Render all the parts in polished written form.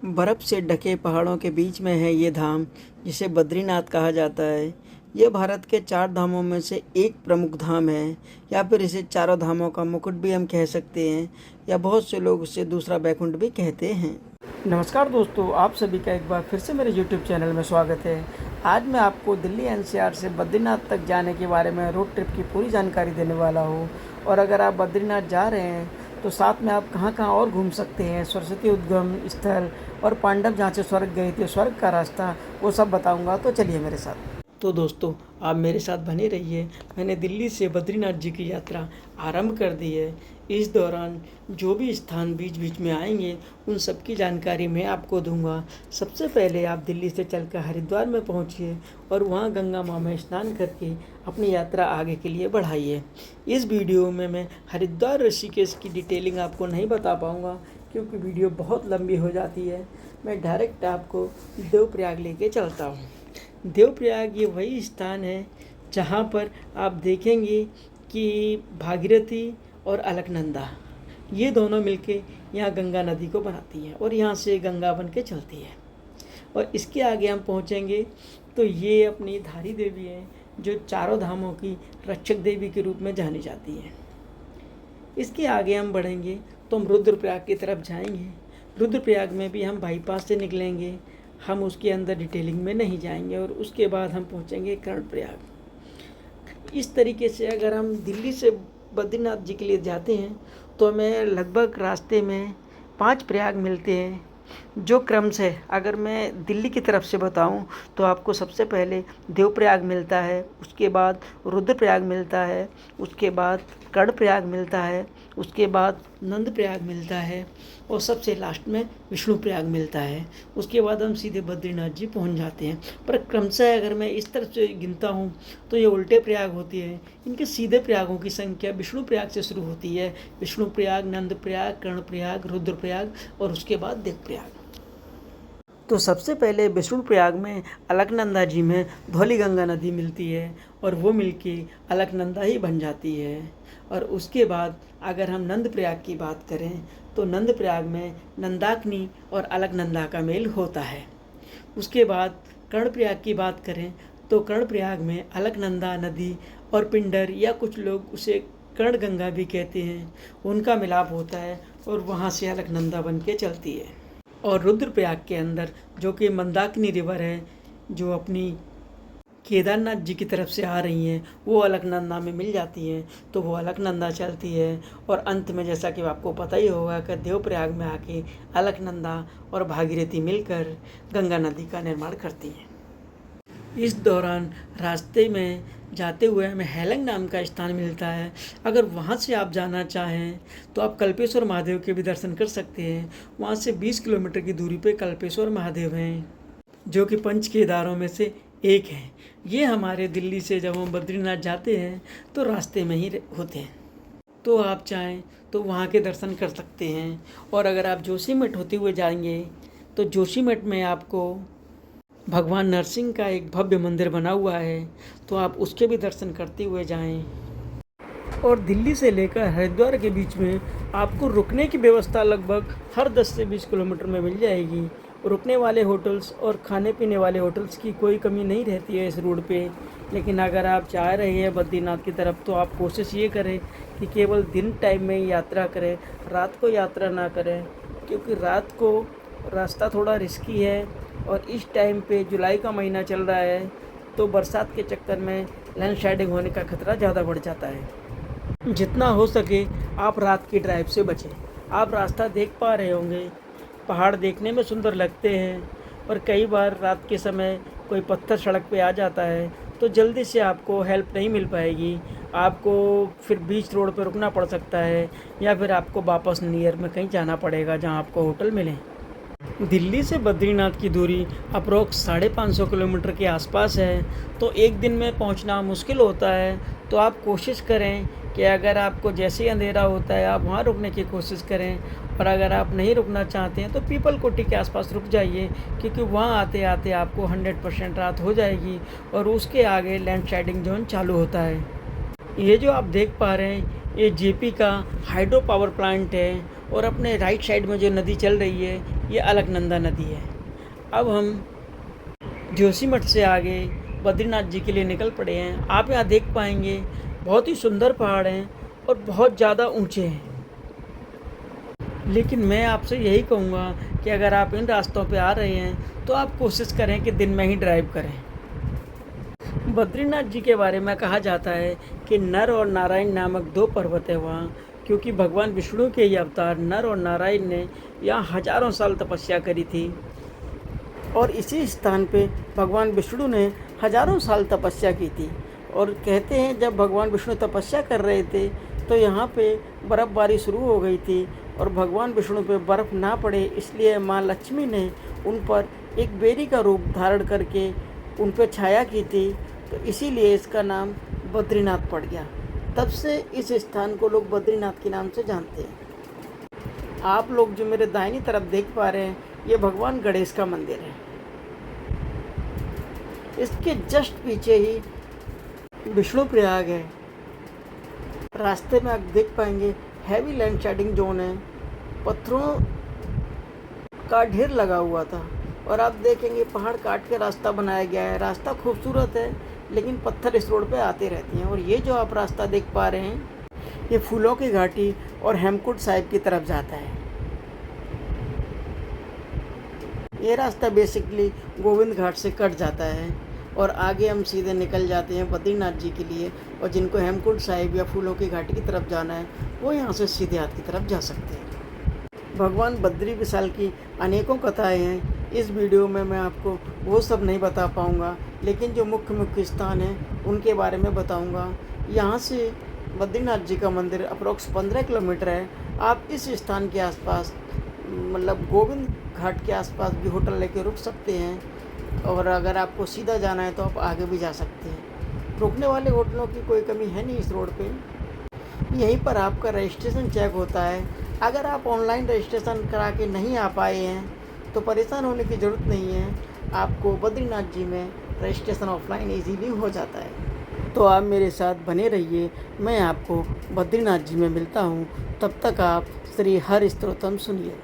बर्फ़ से ढके पहाड़ों के बीच में है ये धाम, जिसे बद्रीनाथ कहा जाता है। ये भारत के 4 धामों में से एक प्रमुख धाम है, या फिर इसे चारों धामों का मुकुट भी हम कह सकते हैं, या बहुत से लोग इसे दूसरा बैकुंठ भी कहते हैं। नमस्कार दोस्तों, आप सभी का एक बार फिर से मेरे YouTube चैनल में स्वागत है। आज मैं आपको दिल्ली NCR से बद्रीनाथ तक जाने के बारे में रोड ट्रिप की पूरी जानकारी देने वाला हूँ। और अगर आप बद्रीनाथ जा रहे हैं तो साथ में आप कहाँ कहाँ और घूम सकते हैं, सरस्वती उद्गम स्थल और पांडव जहाँ से स्वर्ग गए थे, स्वर्ग का रास्ता, वो सब बताऊंगा। तो चलिए मेरे साथ। तो दोस्तों, आप मेरे साथ बने रहिए। मैंने दिल्ली से बद्रीनाथ जी की यात्रा आरंभ कर दी है। इस दौरान जो भी स्थान बीच बीच में आएंगे उन सब की जानकारी मैं आपको दूंगा। सबसे पहले आप दिल्ली से चलकर हरिद्वार में पहुंचिए और वहां गंगा माँ में स्नान करके अपनी यात्रा आगे के लिए बढ़ाइए। इस वीडियो में मैं हरिद्वार ऋषिकेश की डिटेलिंग आपको नहीं बता पाऊँगा, क्योंकि वीडियो बहुत लंबी हो जाती है। मैं डायरेक्ट आपको देवप्रयाग लेके चलता हूँ। देवप्रयाग ये वही स्थान है जहाँ पर आप देखेंगे कि भागीरथी और अलकनंदा ये दोनों मिलके यहाँ गंगा नदी को बनाती हैं और यहाँ से गंगा बन के चलती है। और इसके आगे हम पहुँचेंगे तो ये अपनी धारी देवी है, जो चारों धामों की रक्षक देवी के रूप में जानी जाती है। इसके आगे हम बढ़ेंगे तो हम रुद्रप्रयाग की तरफ जाएंगे। रुद्रप्रयाग में भी हम बाईपास से निकलेंगे, हम उसके अंदर डिटेलिंग में नहीं जाएंगे। और उसके बाद हम पहुंचेंगे कर्णप्रयाग। इस तरीके से अगर हम दिल्ली से बद्रीनाथ जी के लिए जाते हैं तो हमें लगभग रास्ते में 5 प्रयाग मिलते हैं, जो क्रम से अगर मैं दिल्ली की तरफ से बताऊं तो आपको सबसे पहले देवप्रयाग मिलता है, उसके बाद रुद्रप्रयाग मिलता है, उसके बाद कर्णप्रयाग मिलता है, उसके बाद नंदप्रयाग मिलता है और सबसे लास्ट में विष्णुप्रयाग मिलता है। उसके बाद हम सीधे बद्रीनाथ जी पहुंच जाते हैं। पर क्रमशः अगर मैं इस तरफ से गिनता हूं तो ये उल्टे प्रयाग होती है। इनके सीधे प्रयागों की संख्या विष्णुप्रयाग से शुरू होती है। विष्णुप्रयाग, नंदप्रयाग, कर्णप्रयाग, रुद्रप्रयाग और उसके बाद देवप्रयाग। तो सबसे पहले विष्णुप्रयाग में अलकनंदा जी में धौली गंगा नदी मिलती है और वो मिलके अलकनंदा ही बन जाती है। और उसके बाद अगर हम नंदप्रयाग की बात करें तो नंदप्रयाग में नंदाकिनी और अलकनंदा का मेल होता है। उसके बाद कर्णप्रयाग की बात करें तो कर्णप्रयाग में अलकनंदा नदी और पिंडर, या कुछ लोग उसे कर्णगंगा भी कहते हैं, उनका मिलाप होता है और वहाँ से अलकनंदा बन के चलती है। और रुद्रप्रयाग के अंदर जो कि मंदाकिनी रिवर है, जो अपनी केदारनाथ जी की तरफ से आ रही हैं, वो अलकनंदा में मिल जाती हैं, तो वो अलकनंदा चलती है। और अंत में जैसा कि आपको पता ही होगा कि देवप्रयाग में आके अलकनंदा और भागीरथी मिलकर गंगा नदी का निर्माण करती हैं। इस दौरान रास्ते में जाते हुए हमें हेलंग नाम का स्थान मिलता है। अगर वहाँ से आप जाना चाहें तो आप कल्पेश्वर महादेव के भी दर्शन कर सकते हैं। वहाँ से 20 किलोमीटर की दूरी पे कल्पेश्वर महादेव हैं, जो कि पंच केदारों में से एक हैं। ये हमारे दिल्ली से जब हम बद्रीनाथ जाते हैं तो रास्ते में ही होते हैं, तो आप चाहें तो वहाँ के दर्शन कर सकते हैं। और अगर आप जोशीमठ होते हुए जाएंगे तो जोशीमठ में आपको भगवान नरसिंह का एक भव्य मंदिर बना हुआ है, तो आप उसके भी दर्शन करते हुए जाएं। और दिल्ली से लेकर हरिद्वार के बीच में आपको रुकने की व्यवस्था लगभग हर 10 से 20 किलोमीटर में मिल जाएगी। रुकने वाले होटल्स और खाने पीने वाले होटल्स की कोई कमी नहीं रहती है इस रोड पे। लेकिन अगर आप जा रहे हैं बद्रीनाथ की तरफ तो आप कोशिश ये करें कि केवल दिन टाइम में ही यात्रा करें, रात को यात्रा ना करें, क्योंकि रात को रास्ता थोड़ा रिस्की है। और इस टाइम पे जुलाई का महीना चल रहा है, तो बरसात के चक्कर में लैंडस्लाइडिंग होने का खतरा ज़्यादा बढ़ जाता है। जितना हो सके आप रात की ड्राइव से बचें। आप रास्ता देख पा रहे होंगे, पहाड़ देखने में सुंदर लगते हैं, और कई बार रात के समय कोई पत्थर सड़क पे आ जाता है तो जल्दी से आपको हेल्प नहीं मिल पाएगी। आपको फिर बीच रोड पर रुकना पड़ सकता है, या फिर आपको वापस नियर में कहीं जाना पड़ेगा जहाँ आपको होटल मिले। दिल्ली से बद्रीनाथ की दूरी अप्रोक्स 550 किलोमीटर के आसपास है, तो एक दिन में पहुंचना मुश्किल होता है। तो आप कोशिश करें कि अगर आपको जैसे ही अंधेरा होता है आप वहां रुकने की कोशिश करें। और अगर आप नहीं रुकना चाहते हैं तो पीपल कोटी के आसपास रुक जाइए, क्योंकि वहां आते आते आपको 100% रात हो जाएगी और उसके आगे लैंडस्लाइडिंग जोन चालू होता है। ये जो आप देख पा रहे हैं ये जेपी का हाइड्रो पावर प्लांट है, और अपने राइट साइड में जो नदी चल रही है ये अलकनंदा नदी है। अब हम जोशीमठ से आगे बद्रीनाथ जी के लिए निकल पड़े हैं। आप यहाँ देख पाएंगे बहुत ही सुंदर पहाड़ हैं और बहुत ज़्यादा ऊंचे हैं। लेकिन मैं आपसे यही कहूँगा कि अगर आप इन रास्तों पे आ रहे हैं तो आप कोशिश करें कि दिन में ही ड्राइव करें। बद्रीनाथ जी के बारे में कहा जाता है कि नर और नारायण नामक 2 पर्वत है वहाँ, क्योंकि भगवान विष्णु के ये अवतार नर और नारायण ने यहाँ हजारों साल तपस्या करी थी और इसी स्थान पे भगवान विष्णु ने हजारों साल तपस्या की थी। और कहते हैं जब भगवान विष्णु तपस्या कर रहे थे तो यहाँ पे बर्फ़बारी शुरू हो गई थी और भगवान विष्णु पे बर्फ़ ना पड़े इसलिए माँ लक्ष्मी ने उन पर एक बेरी का रूप धारण करके उन पर छाया की थी, तो इसीलिए इसका नाम बद्रीनाथ पड़ गया। तब से इस स्थान को लोग बद्रीनाथ के नाम से जानते हैं। आप लोग जो मेरे दाहिनी तरफ देख पा रहे हैं ये भगवान गणेश का मंदिर है। इसके जस्ट पीछे ही विष्णु प्रयाग है। रास्ते में आप देख पाएंगे हैवी लैंडस्लाइडिंग जोन है, पत्थरों का ढेर लगा हुआ था और आप देखेंगे पहाड़ काट के रास्ता बनाया गया है। रास्ता खूबसूरत है लेकिन पत्थर इस रोड पे आते रहते हैं। और ये जो आप रास्ता देख पा रहे हैं ये फूलों की घाटी और हेमकुंड साहिब की तरफ जाता है। ये रास्ता बेसिकली गोविंद घाट से कट जाता है और आगे हम सीधे निकल जाते हैं बद्रीनाथ जी के लिए। और जिनको हेमकुंड साहिब या फूलों की घाटी की तरफ जाना है वो यहाँ से सीधे हाथ की तरफ जा सकते हैं। भगवान बद्री विशाल की अनेकों कथाएं हैं। इस वीडियो में मैं आपको वो सब नहीं बता पाऊँगा, लेकिन जो मुख्य मुख्य स्थान हैं उनके बारे में बताऊँगा। यहाँ से बद्रीनाथ जी का मंदिर अप्रोक्स 15 किलोमीटर है। आप इस स्थान के आसपास मतलब गोविंद घाट के आसपास भी होटल लेके रुक सकते हैं और अगर आपको सीधा जाना है तो आप आगे भी जा सकते हैं। रुकने वाले होटलों की कोई कमी है नहीं इस रोड पे। यहीं पर आपका रजिस्ट्रेशन चेक होता है। अगर आप ऑनलाइन रजिस्ट्रेशन करा के नहीं आ पाए हैं तो परेशान होने की ज़रूरत नहीं है। आपको बद्रीनाथ जी में रजिस्ट्रेशन ऑफलाइन इजीली हो जाता है। तो आप मेरे साथ बने रहिए, मैं आपको बद्रीनाथ जी में मिलता हूँ। तब तक आप श्री हर स्तोत्रम सुनिए।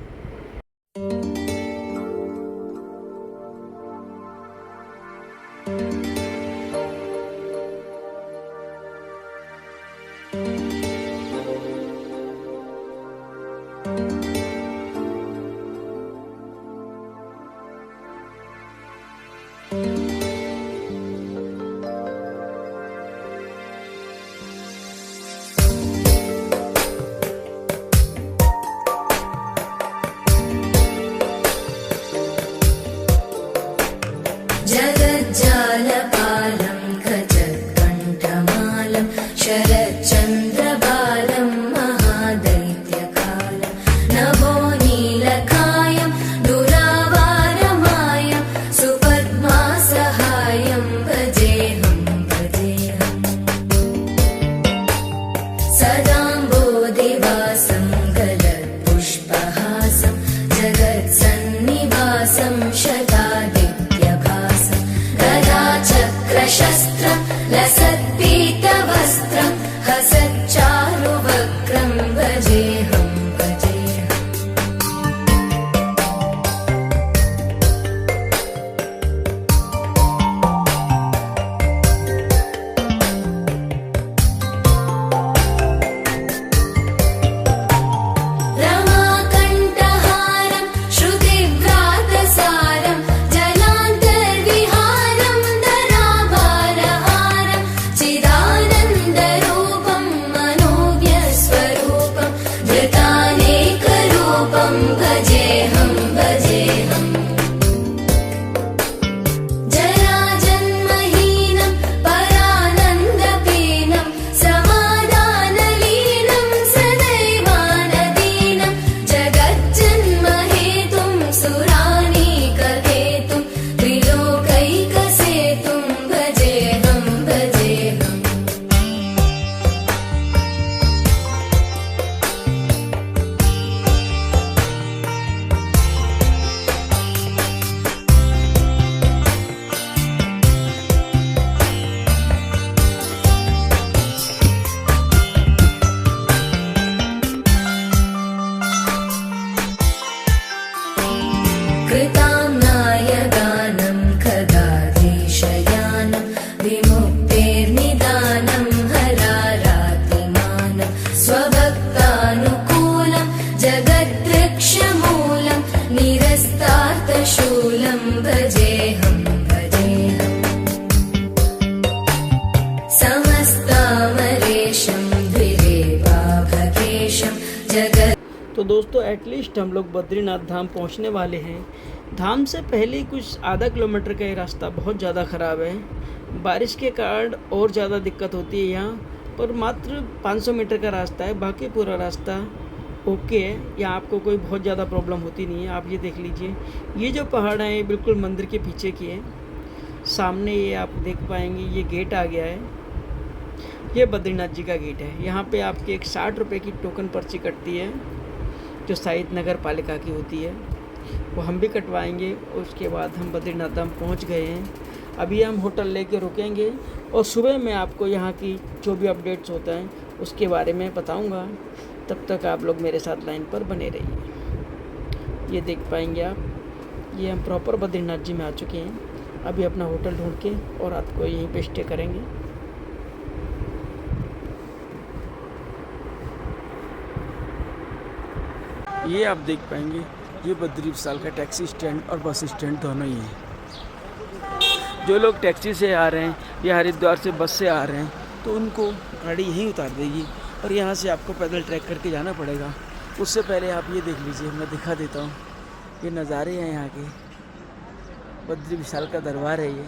जगज्जालपालं खचत्कण्ठमालं शरच्चन्द्रबालं महादैत्यकालं नभो नीलकायं दुरावारमायं सुपद्मासहायं भजेऽहं सदाम्बोधिवासं गलत्पुष्पहासं जगत्सन्निवासं शतादित्यभासं गदाचक्रशस्त्रं लसत्पीतवस्त्रं हसच्चारुवक्त्रं भजेऽहं रमाकण्ठहारं श्रुतिव्रातसारं हस्तार्थशूलं भजेऽहं भजेऽहम् समस्तामरेशं द्विरेवाभकेशं जगत्। तो दोस्तों एटलीस्ट हम लोग बद्रीनाथ धाम पहुंचने वाले हैं। धाम से पहले कुछ आधा किलोमीटर का ये रास्ता बहुत ज़्यादा ख़राब है। बारिश के कारण और ज़्यादा दिक्कत होती है यहाँ पर। मात्र 500 मीटर का रास्ता है, बाकी पूरा रास्ता ओके है। यहाँ आपको कोई बहुत ज़्यादा प्रॉब्लम होती नहीं है। आप ये देख लीजिए, ये जो पहाड़ है ये बिल्कुल मंदिर के पीछे की है। सामने ये आप देख पाएंगे ये गेट आ गया है, ये बद्रीनाथ जी का गेट है। यहाँ पे आपकी एक 60 रुपये की टोकन पर्ची कटती है जो शायद नगर पालिका की होती है, वो हम भी कटवाएंगे। और उसके बाद हम बद्रीनाथ धाम पहुँच गए हैं। अभी हम होटल लेके रुकेंगे और सुबह मैं आपको यहाँ की जो भी अपडेट्स होता है उसके बारे में बताऊँगा। तब तक आप लोग मेरे साथ लाइन पर बने रहिए। ये देख पाएंगे आप, ये हम प्रॉपर बद्रीनाथ जी में आ चुके हैं। अभी अपना होटल ढूंढ के और रात को यहीं पे स्टे करेंगे। ये आप देख पाएंगे, ये बद्री विशाल का टैक्सी स्टैंड और बस स्टैंड दोनों ही हैं। जो लोग टैक्सी से आ रहे हैं या हरिद्वार से बस से आ रहे हैं तो उनको गाड़ी यहीं उतार देगी और यहाँ से आपको पैदल ट्रैक करके जाना पड़ेगा। उससे पहले आप ये देख लीजिए, मैं दिखा देता हूँ। ये नज़ारे हैं यहाँ के, बद्री विशाल का दरबार है ये।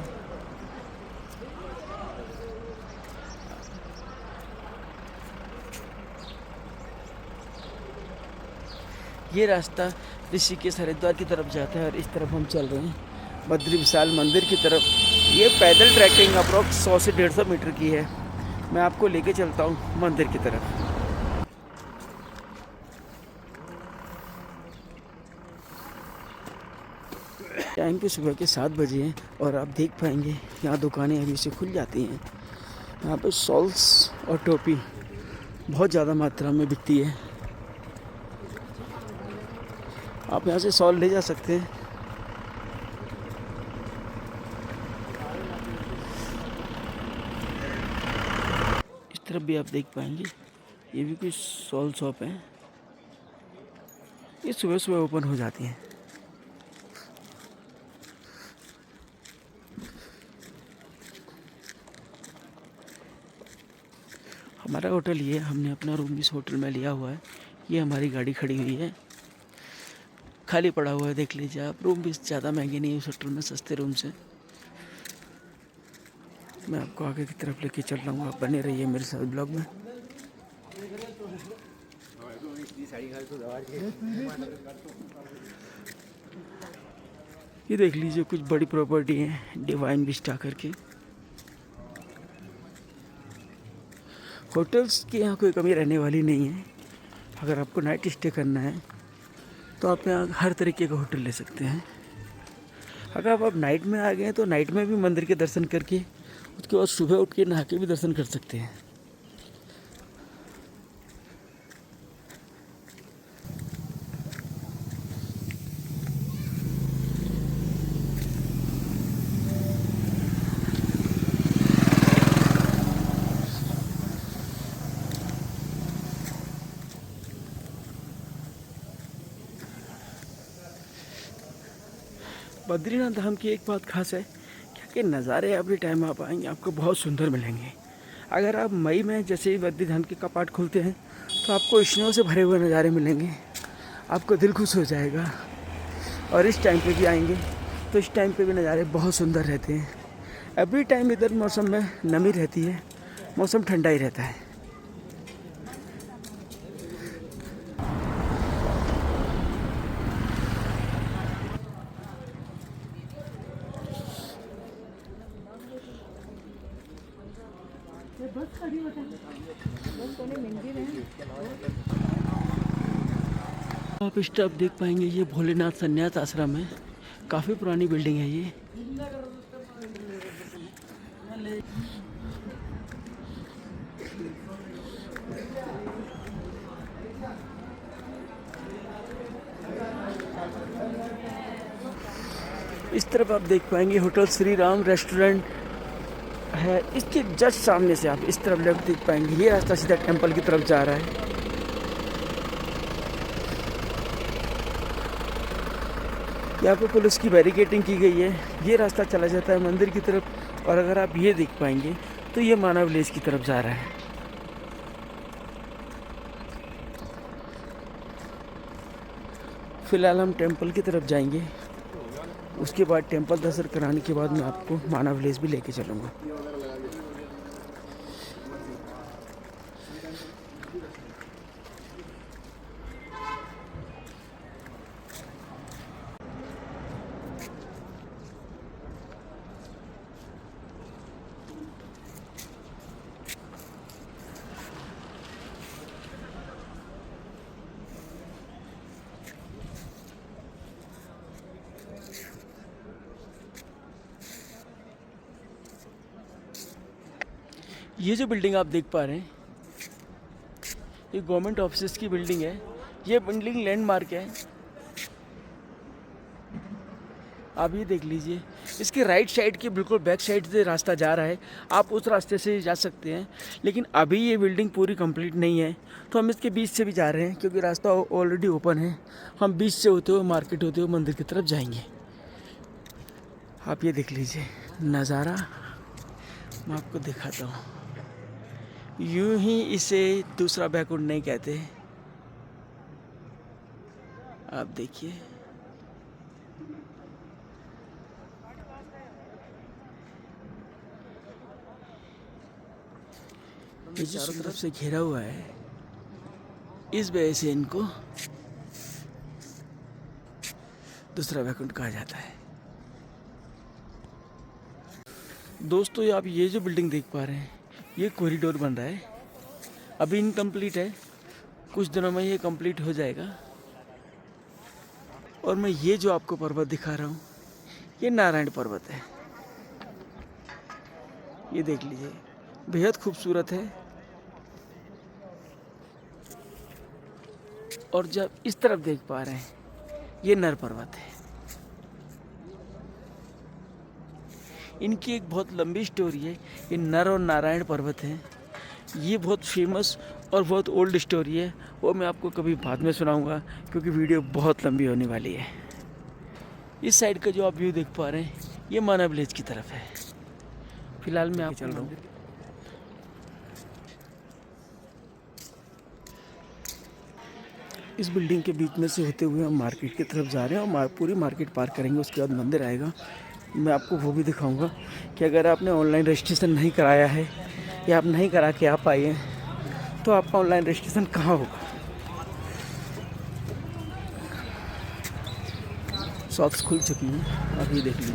ये रास्ता ऋषिकेश हरिद्वार की तरफ जाता है और इस तरफ हम चल रहे हैं बद्री विशाल मंदिर की तरफ। ये पैदल ट्रैकिंग अप्रॉक्स 100 से 150 मीटर की है। मैं आपको लेके चलता हूँ मंदिर की तरफ। टाइम पे सुबह के 7 बजे हैं और आप देख पाएंगे यहाँ दुकानें अभी से खुल जाती हैं। यहाँ पे शॉल्स और टोपी बहुत ज़्यादा मात्रा में बिकती है। आप यहाँ से शॉल ले जा सकते हैं। इस तरफ भी आप देख पाएंगे, ये भी कोई शॉल शॉप है। ये सुबह सुबह ओपन हो जाती है। हमारा होटल ये, हमने अपना रूम इस होटल में लिया हुआ है। ये हमारी गाड़ी खड़ी हुई है, खाली पड़ा हुआ है, देख लीजिए आप। रूम भी ज़्यादा महंगे नहीं है उस होटल में, सस्ते रूम से। मैं आपको आगे की तरफ लेके चल रहा हूँ, आप बने रहिए मेरे साथ ब्लॉग में। ये देख लीजिए कुछ बड़ी प्रॉपर्टी है, डिवाइन विस्टा करके। होटल्स की यहाँ कोई कमी रहने वाली नहीं है। अगर आपको नाइट स्टे करना है तो आप यहाँ हर तरीके का होटल ले सकते हैं। अगर आप नाइट में आ गए हैं तो नाइट में भी मंदिर के दर्शन करके उसके बाद सुबह उठ के नहा के भी दर्शन कर सकते हैं। बद्रीनाथ धाम की एक बात खास है कि नज़ारे अभी टाइम आप आएंगे आपको बहुत सुंदर मिलेंगे। अगर आप मई में जैसे ही बद्री धाम के कपाट खुलते हैं तो आपको स्नो से भरे हुए नज़ारे मिलेंगे, आपको दिल खुश हो जाएगा। और इस टाइम पे भी आएंगे तो इस टाइम पे भी नज़ारे बहुत सुंदर रहते हैं। एवरी टाइम इधर मौसम में नमी रहती है, मौसम ठंडा ही रहता है। आप इस तरफ देख पाएंगे, ये भोलेनाथ संन्यास आश्रम है। काफ़ी पुरानी बिल्डिंग है ये। इस तरफ आप देख पाएंगे होटल श्री राम रेस्टोरेंट है। इसके जस्ट सामने से आप इस तरफ लेफ्ट देख पाएंगे, ये रास्ता सीधा टेंपल की तरफ जा रहा है। यहाँ पे पुलिस की बैरिकेडिंग की गई है। ये रास्ता चला जाता है मंदिर की तरफ, और अगर आप ये देख पाएंगे तो ये मानव विलेज की तरफ जा रहा है। फिलहाल हम टेंपल की तरफ जाएंगे, उसके बाद टेंपल दर्शन कराने के बाद मैं आपको मानव विलेज भी लेके चलूँगा। ये जो बिल्डिंग आप देख पा रहे हैं, ये गवर्नमेंट ऑफिस की बिल्डिंग है। ये बिल्डिंग लैंडमार्क है, आप ये देख लीजिए। इसके राइट साइड के बिल्कुल बैक साइड से रास्ता जा रहा है, आप उस रास्ते से जा सकते हैं। लेकिन अभी ये बिल्डिंग पूरी कंप्लीट नहीं है, तो हम इसके बीच से भी जा रहे हैं क्योंकि रास्ता ऑलरेडी ओपन है। हम बीच से होते हुए मार्केट होते हुए मंदिर की तरफ जाएंगे। आप ये देख लीजिए नज़ारा, मैं आपको दिखाता हूँ। यूं ही इसे दूसरा बैकुंठ नहीं कहते, आप देखिए। ये चारों तरफ से घेरा हुआ है, इस वजह से इनको दूसरा बैकुंठ कहा जाता है। दोस्तों, आप ये जो बिल्डिंग देख पा रहे हैं, ये कॉरिडोर बन रहा है, अभी इनकम्प्लीट है, कुछ दिनों में ये कंप्लीट हो जाएगा। और मैं ये जो आपको पर्वत दिखा रहा हूँ, ये नारायण पर्वत है। ये देख लीजिए, बेहद खूबसूरत है। और जब इस तरफ देख पा रहे हैं, ये नर पर्वत है। इनकी एक बहुत लंबी स्टोरी है। ये नर और नारायण पर्वत हैं। ये बहुत फेमस और बहुत ओल्ड स्टोरी है, वो मैं आपको कभी बाद में सुनाऊंगा क्योंकि वीडियो बहुत लंबी होने वाली है। इस साइड का जो आप व्यू देख पा रहे हैं, ये मानव विलेज की तरफ है। फिलहाल मैं चल रहा हूँ। इस बिल्डिंग के बीच में से होते हुए हम मार्केट की तरफ जा रहे हैं और पूरी मार्केट पार करेंगे। उसके बाद मंदिर आएगा, मैं आपको वो भी दिखाऊंगा कि अगर आपने ऑनलाइन रजिस्ट्रेशन नहीं कराया है या आप नहीं करा के आप आए हैं तो आपका ऑनलाइन रजिस्ट्रेशन कहाँ होगा। शॉप्स खुल चुकी हैं, आप ये देख लीजिए।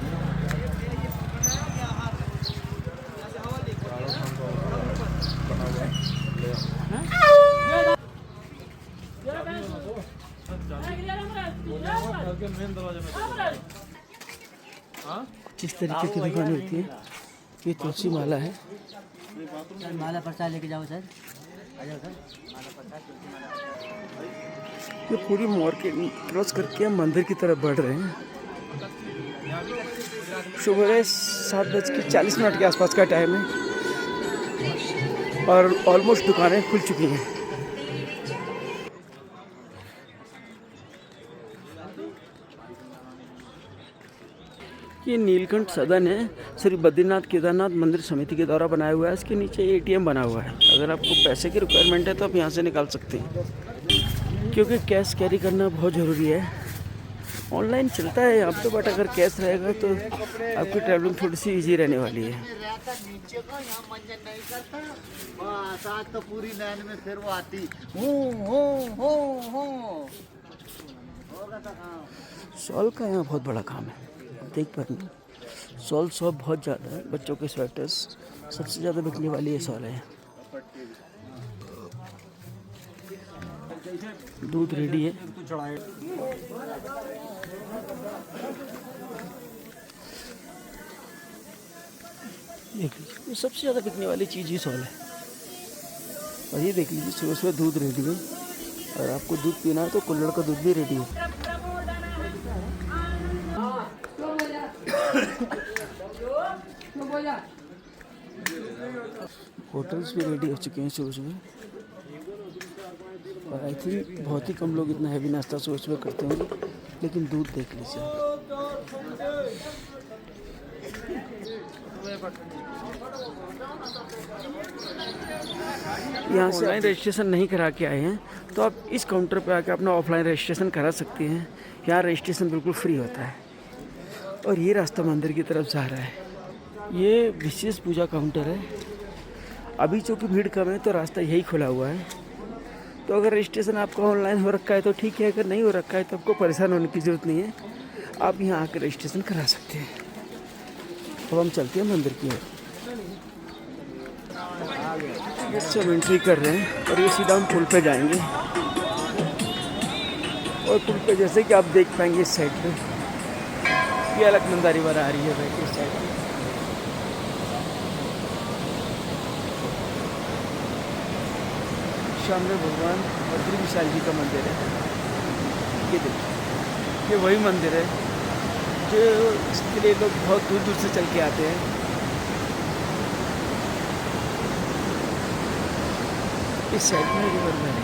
इस तरीके की दुकान होती है। ये तुलसी माला है। माला प्रसाद लेके जाओ सर, आ जाओ सर। ये पूरी मार्केट क्रॉस करके हम मंदिर की तरफ बढ़ रहे हैं। सुबह 7:40 के आसपास का टाइम है और ऑलमोस्ट दुकानें खुल चुकी हैं। ये नीलकंठ सदन है, श्री बद्रीनाथ केदारनाथ मंदिर समिति के द्वारा बनाया हुआ है। इसके नीचे ATM बना हुआ है। अगर आपको पैसे की रिक्वायरमेंट है तो आप यहाँ से निकाल सकते हैं, क्योंकि कैश कैरी करना बहुत ज़रूरी है। ऑनलाइन चलता है यहाँ पे, बट अगर कैश रहेगा तो आपकी ट्रैवलिंग थोड़ी सी इजी रहने वाली है। तो पूरी लाइन में फिर वो आती शॉल का यहाँ बहुत बड़ा काम है, देख पा रहे हैं। शॉल शॉप बहुत ज़्यादा है, बच्चों के स्वेटर्स सबसे ज़्यादा बिकने वाली ये शॉल है। दूध रेडी है। देख लीजिए, ये सबसे ज़्यादा बिकने वाली चीज़ ही शॉल है। और ये देख लीजिए, सुबह सुबह दूध रेडी है, और आपको दूध पीना है तो कुल्हड़ का दूध भी रेडी है। होटल्स भी रेडी हो चुके हैं सुबह सुबह, और आई थिंक बहुत ही कम लोग इतना हैवी नाश्ता सुबह सुबह करते होंगे। लेकिन दूध देख लीजिए, यहाँ से ऑनलाइन रजिस्ट्रेशन नहीं करा के आए हैं तो आप इस काउंटर पे आके अपना ऑफलाइन रजिस्ट्रेशन करा सकते हैं। यहाँ रजिस्ट्रेशन बिल्कुल फ्री होता है और ये रास्ता मंदिर की तरफ जा रहा है। ये विशेष पूजा काउंटर है। अभी चूँकि भीड़ कम है तो रास्ता यही खुला हुआ है। तो अगर रजिस्ट्रेशन आपका ऑनलाइन हो रखा है तो ठीक है, अगर नहीं हो रखा है तो आपको परेशान होने की ज़रूरत नहीं है, आप यहाँ आकर रजिस्ट्रेशन करा सकते हैं। अब हम चलते हैं मंदिर की ओर। इससे हम एंट्री कर रहे हैं और ये सीधा हम पुल पे जाएंगे। और पुल पे जैसे कि आप देख पाएंगे इस साइड पे ये अलकनंदा रिवर आ रही है भाई इस साइड पे। सामने भगवान बद्री विशाल जी का मंदिर है। ये देखिए, ये वही मंदिर है जो इसके लिए लोग बहुत दूर दूर से चल के आते हैं। इस साइड में रिवर में है।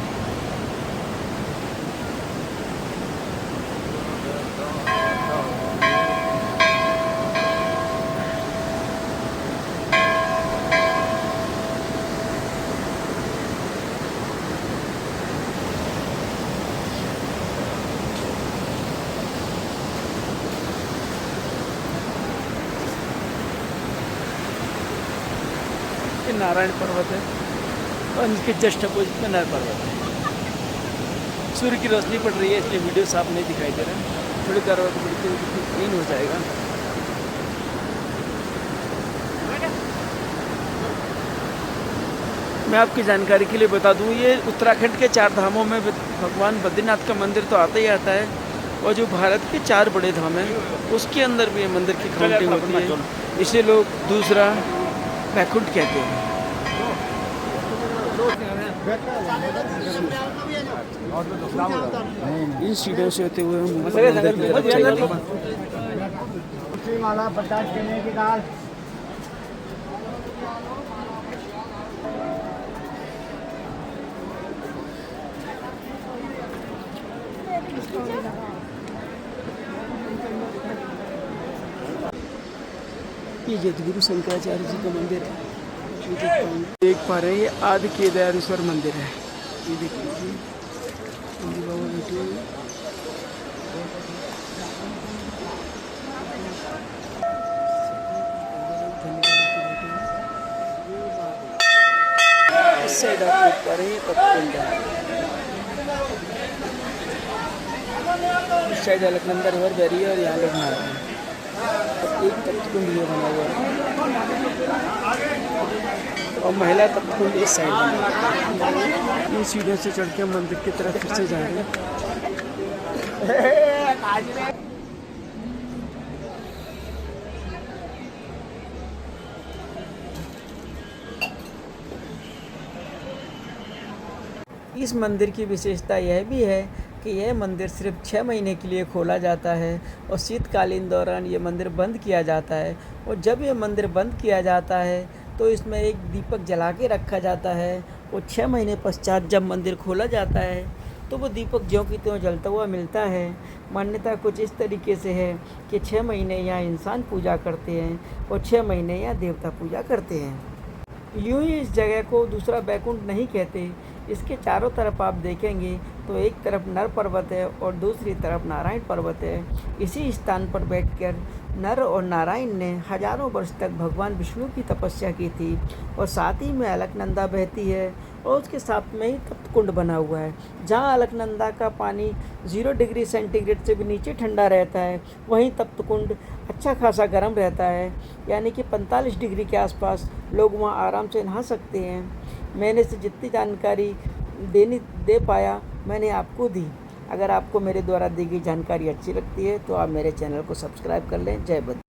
ये नारायण पर्वत है और इसके जस्ट अपोजिट में नर पर्वत है। सूर्य की रोशनी पड़ रही है इसलिए वीडियो साफ नहीं दिखाई दे रहा है। थोड़ी देर बाद बिल्कुल क्लीन हो जाएगा। मैं आपकी जानकारी के लिए बता दूं, ये उत्तराखंड के 4 धामों में भगवान बद्रीनाथ का मंदिर तो आता ही आता है और जो भारत के 4 बड़े धाम हैं उसके अंदर भी ये मंदिर की काउंटिंग होती है। इसे लोग दूसरा बैकुंठ कहते हैं। इन सीढ़ियों से होते हुए हम मंदिर की तरफ चलेंगे। ये जगतगुरु शंकराचार्य जी का मंदिर है। देख पा रहे हैं ये आदि केदारेश्वर मंदिर है। ये देख लीजिए नंदी बाबा बैठे हुए हैं। इस साइड आप देख पा रहे हैं तत्कुंड है। इस साइड अलकनंदा रिवर बह रही है और यहाँ लोग नहा रहे हैं। एक तत्कुंड ये बना हुआ है और महिला तत्कुंड इस साइड में। इन सीढ़ियों से चढ़ के मंदिर की तरफ फिर से जा रहे हैं। इस मंदिर की विशेषता यह भी है कि यह मंदिर सिर्फ 6 महीने के लिए खोला जाता है और शीतकालीन दौरान ये मंदिर बंद किया जाता है। और जब ये मंदिर बंद किया जाता है तो इसमें एक दीपक जला के रखा जाता है और 6 महीने पश्चात जब मंदिर खोला जाता है तो वो दीपक ज्यों की त्यों जलता हुआ मिलता है। मान्यता कुछ इस तरीके से है कि 6 महीने यहाँ इंसान पूजा करते हैं और 6 महीने यहाँ देवता पूजा करते हैं। यूँ ही इस जगह को दूसरा बैकुंठ नहीं कहते। इसके चारों तरफ आप देखेंगे तो एक तरफ नर पर्वत है और दूसरी तरफ नारायण पर्वत है। इसी स्थान पर बैठकर नर और नारायण ने हजारों वर्ष तक भगवान विष्णु की तपस्या की थी। और साथ ही में अलकनंदा बहती है और उसके साथ में ही तप्तकुंड बना हुआ है। जहाँ अलकनंदा का पानी 0 डिग्री सेंटीग्रेड से भी नीचे ठंडा रहता है, वहीं तप्तकुंड अच्छा खासा गर्म रहता है, यानी कि 45 डिग्री के आसपास लोग वहाँ आराम से नहा सकते हैं। मैंने से जितनी जानकारी दे पाया मैंने आपको दी। अगर आपको मेरे द्वारा दी गई जानकारी अच्छी लगती है तो आप मेरे चैनल को सब्सक्राइब कर लें। जय बद्री।